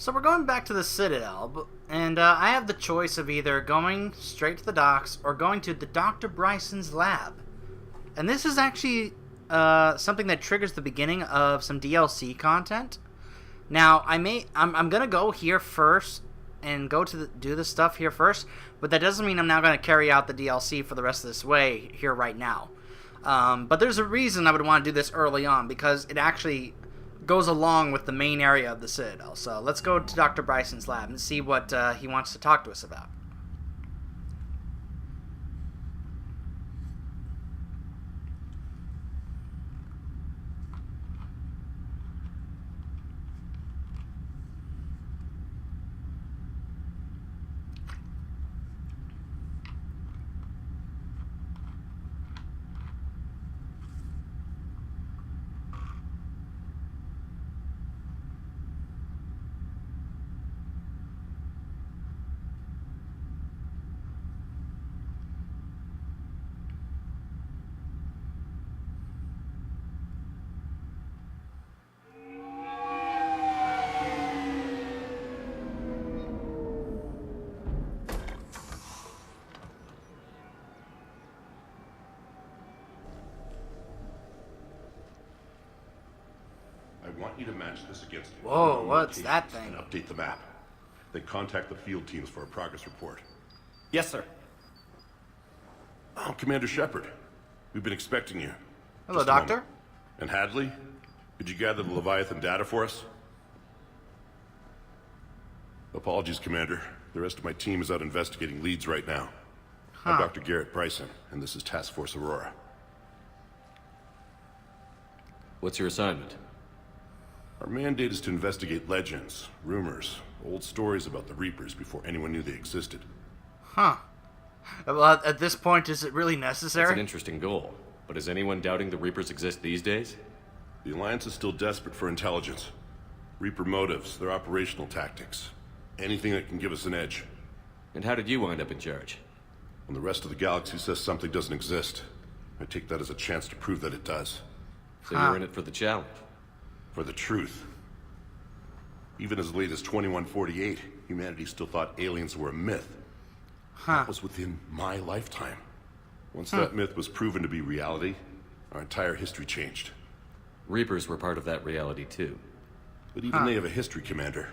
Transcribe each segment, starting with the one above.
So we're going back to the Citadel, and I have the choice of either going straight to the docks or going to the Dr. Bryson's lab. And this is actually something that triggers the beginning of some DLC content. Now, I'm gonna go here first and go to do this stuff here first, but that doesn't mean I'm now gonna carry out the DLC for the rest of this way here right now. But there's a reason I would want to do this early on, because it actually goes along with the main area of the Citadel. So let's go to Dr. Bryson's lab and see what he wants to talk to us about. I want you to match this against Whoa, what's that thing? And update the map. Then contact the field teams for a progress report. Yes, sir. Oh, Commander Shepard. We've been expecting you. Hello, Just a moment. Doctor. And Hadley? Did you gather the Leviathan data for us? Apologies, Commander. The rest of my team is out investigating leads right now. I'm Dr. Garrett Bryson, and this is Task Force Aurora. What's your assignment? Our mandate is to investigate legends, rumors, old stories about the Reapers before anyone knew they existed. Huh. Well, at this point, is it really It's necessary? an interesting goal, but is anyone doubting the Reapers exist these days? The Alliance is still desperate for intelligence. Reaper motives, their operational tactics. Anything that can give us an edge. And how did you wind up in charge? When the rest of the galaxy says something doesn't exist, I take that as a chance to prove that it does. So you're in it for the challenge. For the truth. Even as late as 2148, humanity still thought aliens were a myth. That was within my lifetime. Once that myth was proven to be reality, our entire history changed. Reapers were part of that reality too. But even they have a history, Commander.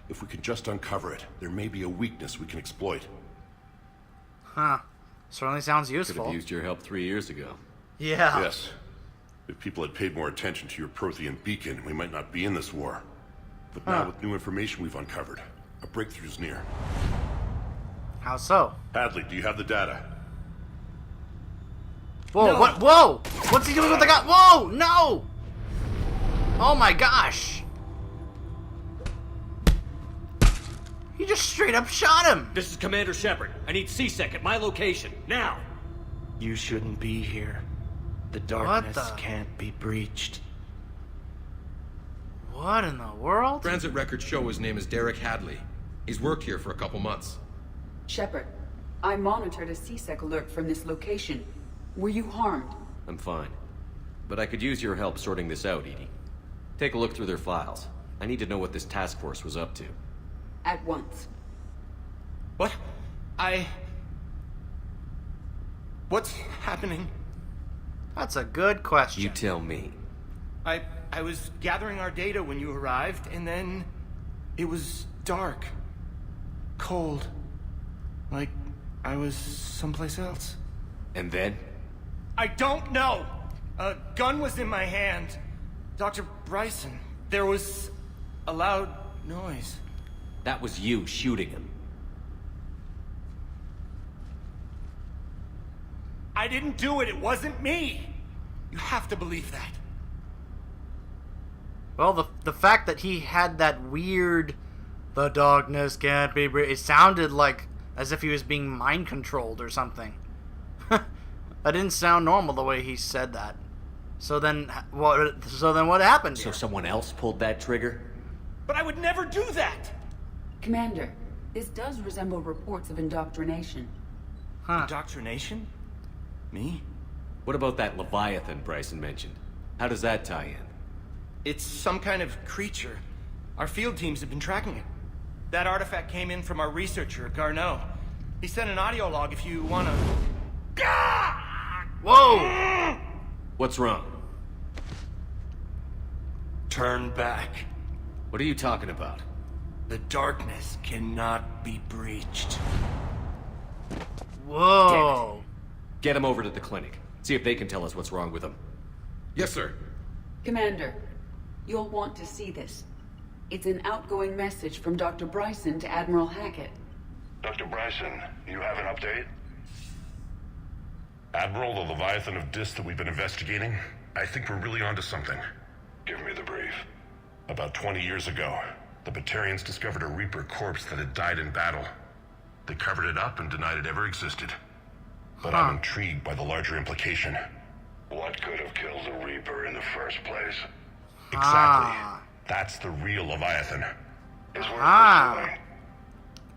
If we can just uncover it, there may be a weakness we can exploit. Huh. Certainly sounds Could have useful. used your help 3 years ago. Yeah. Yes. If people had paid more attention to your Prothean beacon, we might not be in this war. But now with new information we've uncovered, a breakthrough's near. How so? Hadley, do you have the data? Whoa, No. what? Whoa! What's he doing with the guy? Whoa! No! Oh my gosh! He just straight up shot him! This is Commander Shepard. I need C-Sec at my location, now! You shouldn't be here. The darkness the- can't be breached. What in the world? Transit records show his name is Derek Hadley. He's worked here for a couple months. Shepard, I monitored a C-Sec alert from this location. Were you harmed? I'm fine. But I could use your help sorting this out, Edie. Take a look through their files. I need to know what this task force was up to. At once. What? What's happening? That's a good question. You tell me. I was gathering our data when you arrived, and then it was dark. Cold. Like I was someplace else. And then? I don't know! A gun was in my hand. Dr. Bryson. There was a loud noise. That was you shooting him. I didn't do it. It wasn't me. You have to believe that. Well, the fact that he had that weird, the darkness can't be it sounded like as if he was being mind controlled or something. That didn't sound normal the way he said that. So then what? So then what happened So here? someone else pulled that trigger? But I would never do that. Commander, this does resemble reports of indoctrination. Indoctrination? Me? What about that Leviathan Bryson mentioned? How does that tie in? It's some kind of creature. Our field teams have been tracking it. That artifact came in from our researcher, Garneau. He sent an audio log if you wanna... Whoa! What's wrong? Turn back. What are you talking about? The darkness cannot be breached. Whoa! Get him over to the clinic. See if they can tell us what's wrong with him. Yes, sir. Commander, you'll want to see this. It's an outgoing message from Dr. Bryson to Admiral Hackett. Dr. Bryson, you have an update? Admiral, the Leviathan of Dis that we've been investigating, I think we're really onto something. Give me the brief. About 20 years ago, the Batarians discovered a Reaper corpse that had died in battle. They covered it up and denied it ever existed. But I'm intrigued by the larger implication. What could have killed the Reaper in the first place? Exactly. That's the real Leviathan. It's worth pursuing.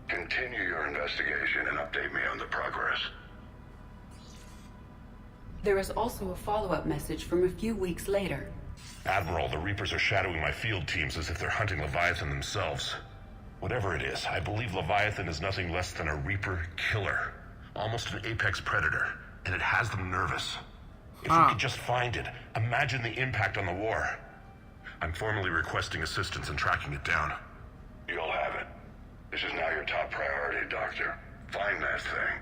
Continue your investigation and update me on the progress. There is also a follow-up message from a few weeks later. Admiral, the Reapers are shadowing my field teams as if they're hunting Leviathan themselves. Whatever it is, I believe Leviathan is nothing less than a Reaper killer. Almost an apex predator, and it has them nervous. If we could just find it, imagine the impact on the war. I'm formally requesting assistance in tracking it down. You'll have it. This is now your top priority, Doctor. Find that thing.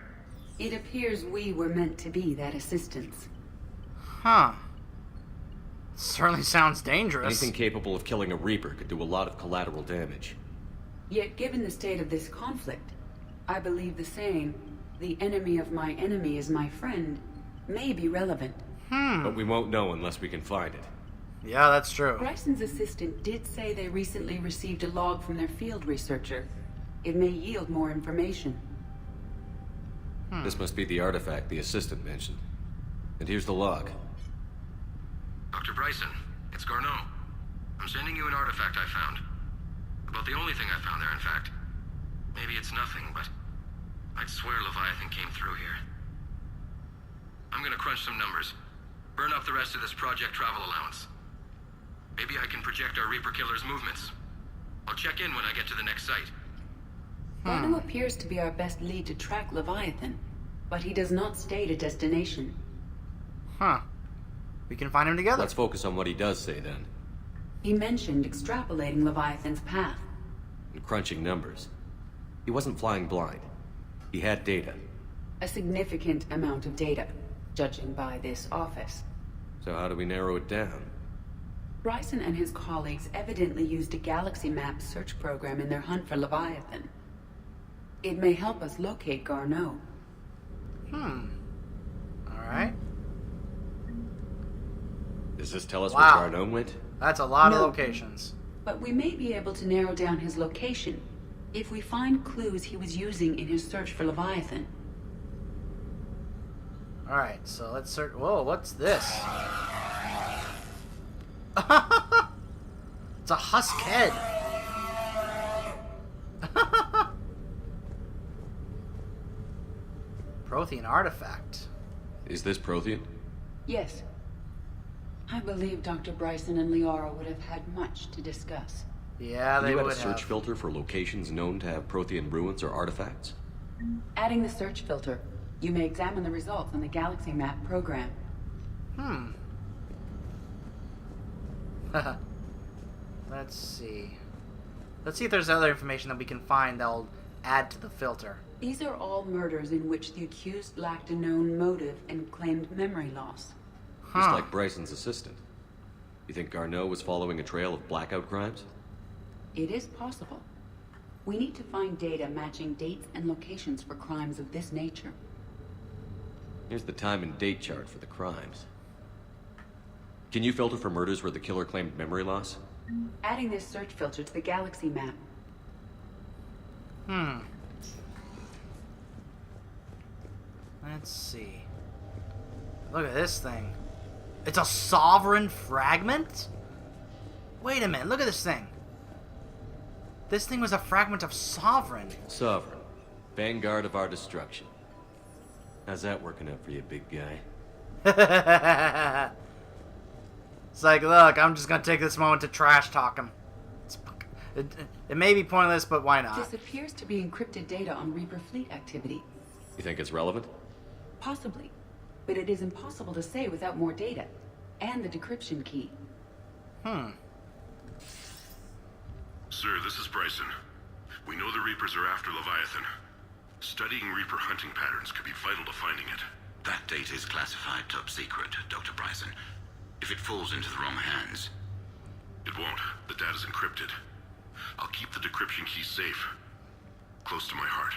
It appears we were meant to be that assistance. Huh. Certainly sounds dangerous. Anything capable of killing a Reaper could do a lot of collateral damage. Yet given the state of this conflict, I believe the saying, "The enemy of my enemy is my friend," may be relevant. But we won't know unless we can find it. Yeah, that's true. Bryson's assistant did say they recently received a log from their field researcher. It may yield more information. This must be the artifact the assistant mentioned. And here's the log. Dr. Bryson, it's Garneau. I'm sending you an artifact I found. About the only thing I found there, in fact. Maybe it's nothing, but I'd swear Leviathan came through here. I'm gonna crunch some numbers. Burn up the rest of this Project Travel allowance. Maybe I can project our Reaper killer's movements. I'll check in when I get to the next site. Garneau appears to be our best lead to track Leviathan, but he does not state a destination. Huh. We can find him together. Let's focus on what he does say then. He mentioned extrapolating Leviathan's path. And crunching numbers. He wasn't flying blind. He had data. A significant amount of data, judging by this office. So how do we narrow it down? Bryson and his colleagues evidently used a galaxy map search program in their hunt for Leviathan. It may help us locate Garneau. Alright. Does this tell us Wow. where Garneau went? That's a lot of No. locations. But we may be able to narrow down his location if we find clues he was using in his search for Leviathan. Alright, so let's search. Whoa, what's this? It's a husk head. Prothean artifact. Is this Prothean? Yes. I believe Dr. Bryson and Liara would have had much to discuss. Yeah, Do they you would have a search have. filter for locations known to have Prothean ruins or artifacts? Adding the search filter, you may examine the results on the galaxy map program. Let's see. Let's see if there's other information that we can find that'll add to the filter. These are all murders in which the accused lacked a known motive and claimed memory loss. Just like Bryson's assistant. You think Garneau was following a trail of blackout crimes? It is possible. We need to find data matching dates and locations for crimes of this nature. Here's the time and date chart for the crimes. Can you filter for murders where the killer claimed memory loss? Adding this search filter to the galaxy map. Let's see. Look at this thing. It's a sovereign fragment? Wait a minute, look at this thing. This thing was a fragment of Sovereign. Sovereign. Vanguard of our destruction. How's that working out for you, big guy? It's like, look, I'm just gonna take this moment to trash talk him. It may be pointless, but why not? This appears to be encrypted data on Reaper fleet activity. You think it's relevant? Possibly. But it is impossible to say without more data. And the decryption key. Sir, this is Bryson. We know the Reapers are after Leviathan. Studying Reaper hunting patterns could be vital to finding it. That data is classified top secret, Dr. Bryson. If it falls into the wrong hands... It won't. The data's encrypted. I'll keep the decryption key safe. Close to my heart.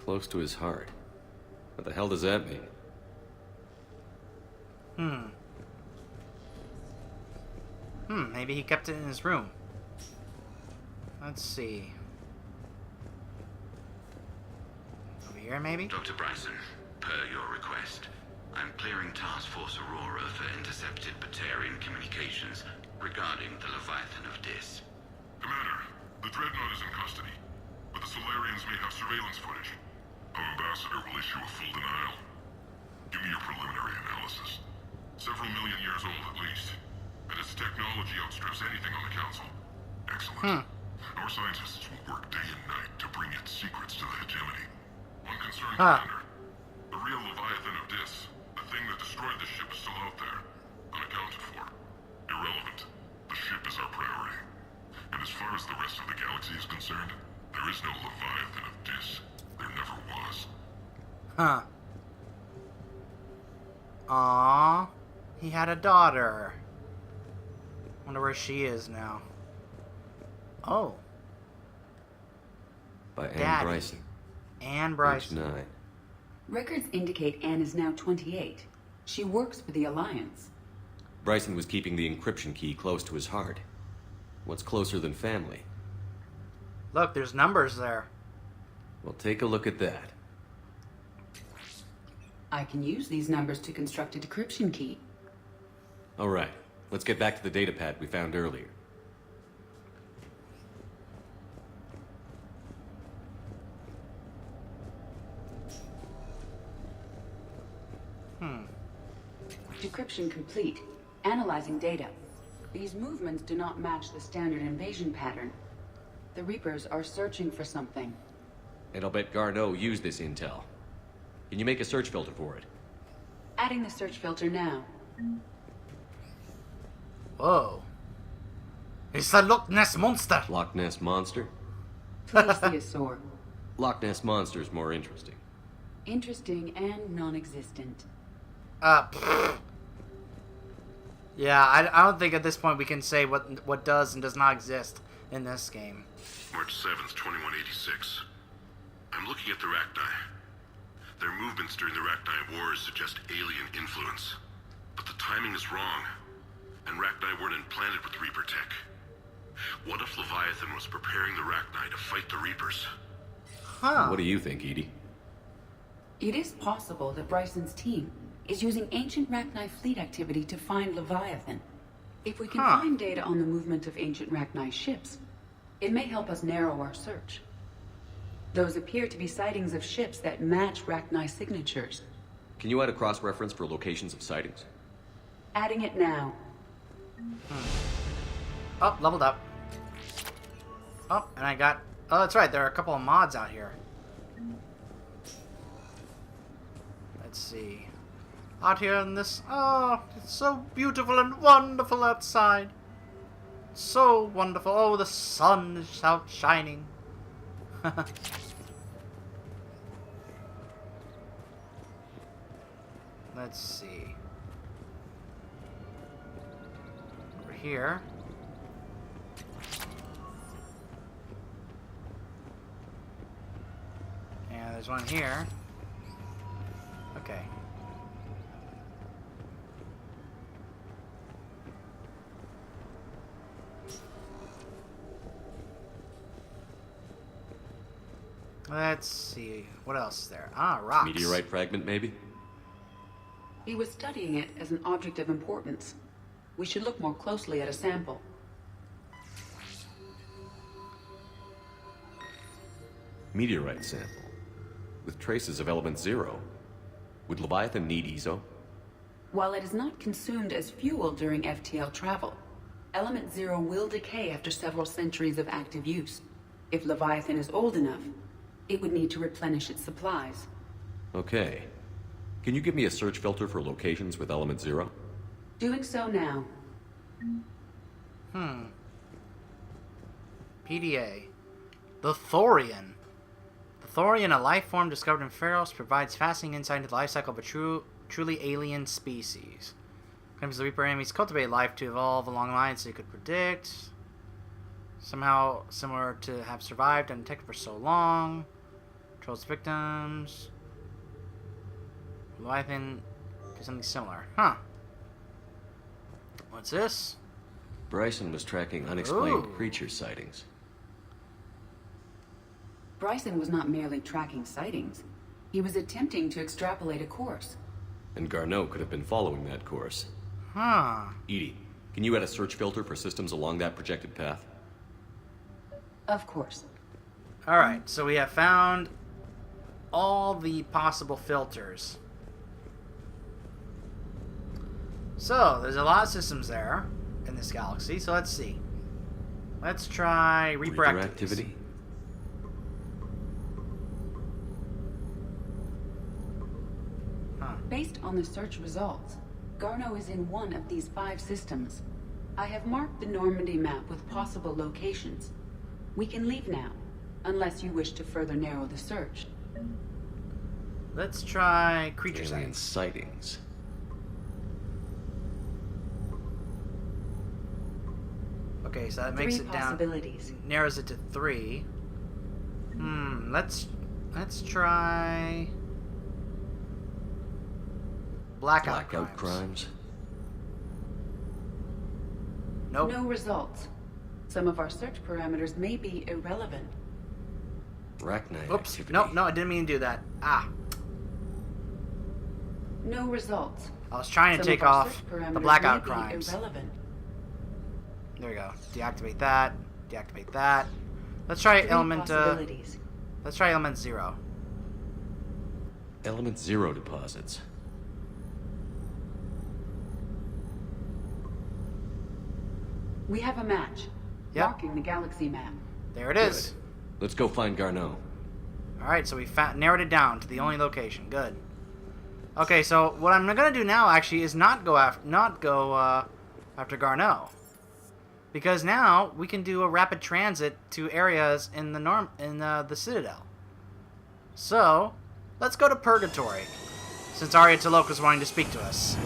Close to his heart. What the hell does that mean? Maybe he kept it in his room. Let's see. Over here, maybe? Dr. Bryson, per your request, I'm clearing Task Force Aurora for intercepted Batarian communications regarding the Leviathan of Dis. Commander, the Dreadnought is in custody, but the Solarians may have surveillance footage. Our ambassador will issue a full denial. Give me your preliminary analysis. Several million years old at least, and its technology outstrips anything on the Council. Excellent. Our scientists will work day and night to bring its secrets to the hegemony. One concern, Commander. The real Leviathan of Dis, the thing that destroyed the ship, is still out there, unaccounted for. Irrelevant. The ship is our priority. And as far as the rest of the galaxy is concerned, there is no Leviathan of Dis. There never was. Aww. He had a daughter. Wonder where she is now. Oh. By Anne Daddy. Bryson. Anne Age Bryson. 9. Records indicate Anne is now 28. She works for the Alliance. Bryson was keeping the encryption key close to his heart. What's closer than family? Look, there's numbers there. Well, take a look at that. I can use these numbers to construct a decryption key. All right, let's get back to the data pad we found earlier. Decryption complete. Analyzing data. These movements do not match the standard invasion pattern. The Reapers are searching for something. And I'll bet Garneau used this intel. Can you make a search filter for it? Adding the search filter now. Whoa. It's a Loch Ness Monster. Loch Ness Monster? Plesiosaur. Loch Ness Monster's more interesting. Interesting and non-existent. Yeah, I don't think at this point we can say what does and does not exist in this game. March 7th, 2186. I'm looking at the Rachni. Their movements during the Rachni Wars suggest alien influence. But the timing is wrong, and Rachni weren't implanted with Reaper tech. What if Leviathan was preparing the Rachni to fight the Reapers? What do you think, Edie? It is possible that Bryson's team is using ancient Rachni fleet activity to find Leviathan. If we can find data on the movement of ancient Rachni ships, it may help us narrow our search. Those appear to be sightings of ships that match Rachni signatures. Can you add a cross-reference for locations of sightings? Adding it now. Oh, leveled up. Oh, and I got... Oh, that's right, there are a couple of mods out here. Let's see. Out here in this... Oh, it's so beautiful and wonderful outside. So wonderful. Oh, the sun is out shining. Let's see. Over here. And there's one here. Okay. Let's see. What else is there? Ah, rocks. Meteorite fragment, maybe? He was studying it as an object of importance. We should look more closely at a sample. Meteorite sample. With traces of element 0. Would Leviathan need EZO? While it is not consumed as fuel during FTL travel, Element Zero will decay after several centuries of active use. If Leviathan is old enough, it would need to replenish its supplies. Okay. Can you give me a search filter for locations with Element Zero? Doing so now. PDA. The Thorian. The Thorian, a life form discovered in Pharos, provides fascinating insight into the life cycle of a truly alien species. Claims the Reaper enemies cultivate life to evolve along lines they could predict. Somehow similar to have survived undetected for so long. Controls victims. Leviathan do something similar. Huh. What's this? Bryson was tracking unexplained Ooh. creature sightings. Bryson was not merely tracking sightings. He was attempting to extrapolate a course. And Garneau could have been following that course. Huh. Edie, can you add a search filter for systems along that projected path? Of course. Alright, so we have found all the possible filters. So, there's a lot of systems there in this galaxy, so let's see. Let's try Reaper activity. Based on the search results, Garneau is in one of these 5 systems. I have marked the Normandy map with possible locations. We can leave now, unless you wish to further narrow the search. Let's try creature Alien sightings. sightings. Okay, so that makes 3 it down, possibilities. narrows it to 3. Let's try blackout crimes. crimes. Nope. No results. Some of our search parameters may be irrelevant. Arachnite Oops. activity. No, I didn't mean to do that. No results. I was trying to Some take of our off search the parameters blackout may be crimes. irrelevant. There we go. Deactivate that. Deactivate that. Let's try 3 element. possibilities. Let's try element 0. Element Zero deposits. We have a match. Yep. Marking the galaxy map. There it is. Let's go find Garneau. All right, so we narrowed it down to the only location. Good. Okay, so what I'm gonna do now actually is not go after Garneau, because now we can do a rapid transit to areas in the Citadel. So let's go to Purgatory, since Arya Taloka's wanting to speak to us.